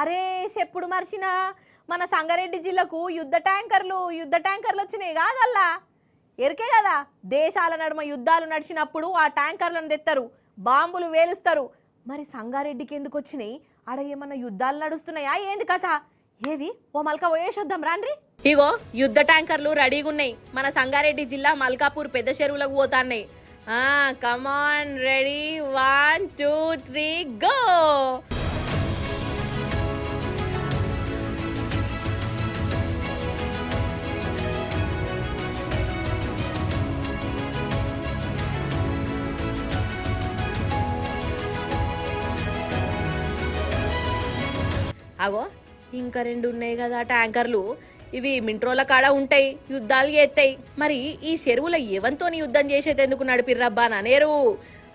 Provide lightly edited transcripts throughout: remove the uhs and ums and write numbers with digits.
అరే చెప్పుడు మర్చినా మన సంగారెడ్డి జిల్లాకు యుద్ధ ట్యాంకర్లు వచ్చినాయి కాదల్లా ఎరికే కదా. దేశాల నడుమ యుద్ధాలు నడిచినప్పుడు ఆ ట్యాంకర్లను తెస్తారు, బాంబులు వేలుస్తారు. మరి సంగారెడ్డికి ఎందుకు వచ్చినాయి? ఆడ ఏమన్నా యుద్ధాలు నడుస్తున్నాయా ఏంది కథ? ఏది ఓ మల్కా పోయేసొద్దాం రాండ్రి. ఇగో యుద్ధ ట్యాంకర్లు రెడీగా ఉన్నాయి. మన సంగారెడ్డి జిల్లా మల్కాపూర్ పెద్ద చెరువులకు పోతాన్నాయి. Come on ready 1 2 3 go. అగో ఇంకా 2 ఉన్నాయి కదా ట్యాంకర్లు. ఇవి మింట్రోల కాడ ఉంటాయి, యుద్ధాలు చేస్తాయి. మరి ఈ చెరువుల ఏవంతోని యుద్ధం చేసేందుకు నడిపిర్రబ్బా ననేరు.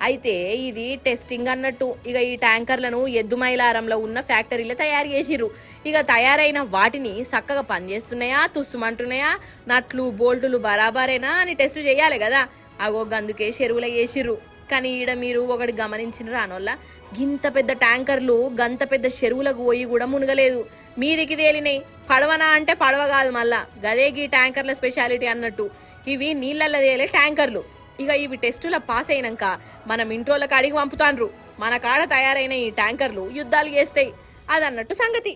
అయితే ఇది టెస్టింగ్ అన్నట్టు. ఇక ఈ ట్యాంకర్లను ఎద్దుమైలారంలో ఉన్న ఫ్యాక్టరీలో తయారు చేసిర్రు. ఇక తయారైన వాటిని చక్కగా పనిచేస్తున్నాయా, తుస్సుమంటున్నాయా, నట్లు బోల్టులు బరాబరేనా అని టెస్ట్ చేయాలి కదా. అగో గందుకే చెరువులో వేసిర్రు. కానీ ఈడ మీరు ఒకటి గమనించిన రానోళ్ళ, గింత పెద్ద ట్యాంకర్లు గంత పెద్ద చెరువులకు పోయి కూడా మునగలేదు, మీదికి తేలినాయి. పడవనా అంటే పడవ కాదు, మళ్ళా గదే గీ ట్యాంకర్ల స్పెషాలిటీ అన్నట్టు. ఇవి నీళ్ళల్లో తేలే ట్యాంకర్లు. ఇక ఇవి టెస్టుల పాస్ అయినాక మనం ఇంట్లోకి అడిగి పంపుతాండ్రు. మన కాడ తయారైన ఈ ట్యాంకర్లు యుద్ధాలు చేస్తాయి అదన్నట్టు సంగతి.